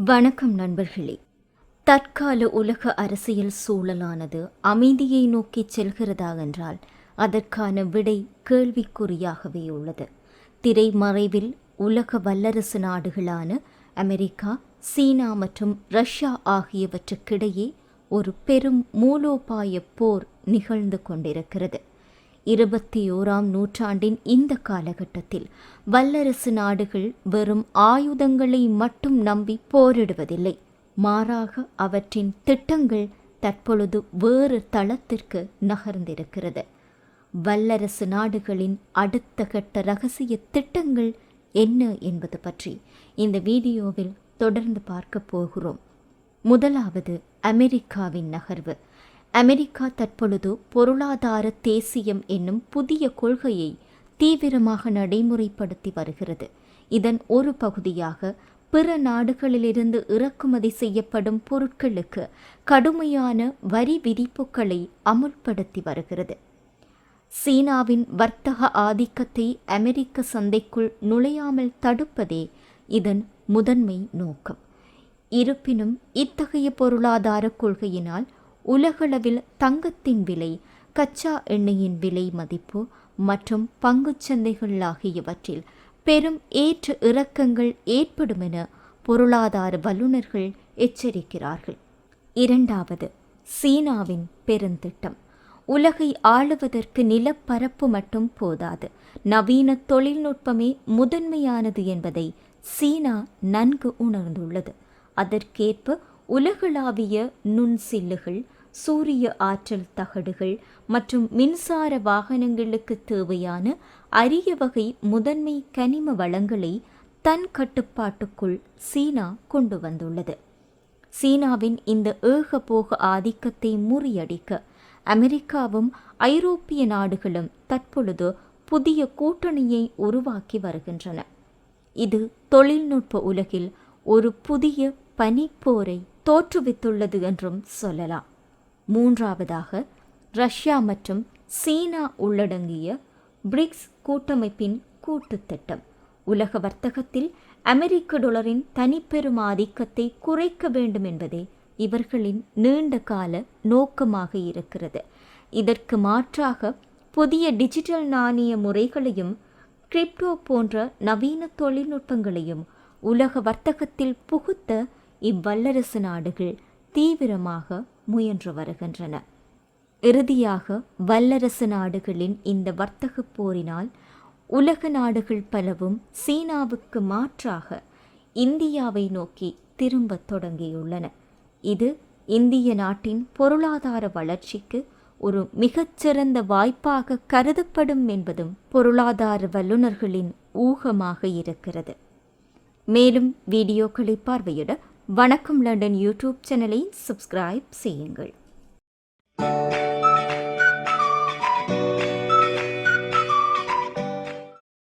வணக்கம் நண்பர்களே. தற்கால உலக அரசியல் சூழலானது அமைதியை நோக்கிச் செல்கிறதா என்றால் அதற்கான விடை கேள்விக்குறியாகவே உள்ளது. திரைமறைவில் உலக வல்லரசு நாடுகளான அமெரிக்கா, சீனா மற்றும் ரஷ்யா ஆகியவற்றுக்கிடையே ஒரு பெரும் மூலோபாய போர் நிகழ்ந்து கொண்டிருக்கிறது. 21ஆம் நூற்றாண்டின் இந்த காலகட்டத்தில் வல்லரசு நாடுகள் வெறும் ஆயுதங்களை மட்டும் நம்பி போரிடுவதில்லை. மாறாக அவற்றின் திட்டங்கள் தற்பொழுது வேறு தளத்திற்கு நகர்ந்திருக்கிறது. வல்லரசு நாடுகளின் அடுத்த கட்ட இரகசிய திட்டங்கள் என்ன என்பது பற்றி இந்த வீடியோவில் தொடர்ந்து பார்க்க போகிறோம். முதலாவது, அமெரிக்காவின் நகர்வு. அமெரிக்கா தற்பொழுது பொருளாதார தேசியம் என்னும் புதிய கொள்கையை தீவிரமாக நடைமுறைப்படுத்தி வருகிறது. இதன் ஒரு பகுதியாக பிற நாடுகளிலிருந்து இறக்குமதி செய்யப்படும் பொருட்களுக்கு கடுமையான வரி விதிப்புகளை அமுல்படுத்தி வருகிறது. சீனாவின் வர்த்தக ஆதிக்கத்தை அமெரிக்க சந்தைக்குள் நுழையாமல் தடுப்பதே இதன் முதன்மை நோக்கம். இருப்பினும் இத்தகைய பொருளாதார கொள்கையினால் உலகளவில் தங்கத்தின் விலை, கச்சா எண்ணெயின் விலை மதிப்பு மற்றும் பங்குச்சந்தைகள் ஆகியவற்றில் பெரும் ஏற்ற இறக்கங்கள் ஏற்படும் என பொருளாதார வல்லுநர்கள் எச்சரிக்கிறார்கள். இரண்டாவது, சீனாவின் பெருந்திட்டம். உலகை ஆளுவதற்கு நிலப்பரப்பு மட்டும் போதாது, நவீன தொழில்நுட்பமே முதன்மையானது என்பதை சீனா நன்கு உணர்ந்துள்ளது. அதற்கேற்ப உலகளாவிய நுண்சில்லுகள், சூரிய ஆற்றல் தகடுகள் மற்றும் மின்சார வாகனங்களுக்கு தேவையான அரிய வகை முதன்மை கனிம வளங்களை தன் கட்டுப்பாட்டுக்குள் சீனா கொண்டு வந்துள்ளது. சீனாவின் இந்த ஏகபோக ஆதிக்கத்தை முறியடிக்க அமெரிக்காவும் ஐரோப்பிய நாடுகளும் தற்பொழுது புதிய கூட்டணியை உருவாக்கி வருகின்றன. இது தொழில்நுட்ப உலகில் ஒரு புதிய பனிப்போரை தோற்றுவித்துள்ளது என்றும் சொல்லலாம். மூன்றாவதாக, ரஷ்யா மற்றும் சீனா உள்ளடங்கிய பிரிக்ஸ் கூட்டமைப்பின் கூட்டுத் திட்டம். உலக வர்த்தகத்தில் அமெரிக்க டாலரின் தனிப்பெரும் ஆதிக்கத்தை குறைக்க வேண்டும் என்பதே இவர்களின் நீண்ட கால நோக்கமாக இருக்கிறது. இதற்கு மாற்றாக புதிய டிஜிட்டல் நாணய முறைகளையும் கிரிப்டோ போன்ற நவீன தொழில்நுட்பங்களையும் உலக வர்த்தகத்தில் புகுத்த இவ்வல்லரசு நாடுகள் தீவிரமாக முயன்று வருகின்றன. இறுதியாக, வல்லரசு நாடுகளின் இந்த வர்த்தக போரினால் உலக நாடுகள் பலவும் சீனாவுக்கு மாற்றாக இந்தியாவை நோக்கி திரும்பத் தொடங்கியுள்ளன. இது இந்திய நாட்டின் பொருளாதார வளர்ச்சிக்கு ஒரு மிகச்சிறந்த வாய்ப்பாக கருதப்படும் என்பதும் பொருளாதார வல்லுநர்களின் ஊகமாக இருக்கிறது. மேலும் வீடியோக்களை பார்வையிட வணக்கம் லண்டன் யூடியூப் சேனலை சப்ஸ்கிரைப் செய்யுங்கள்.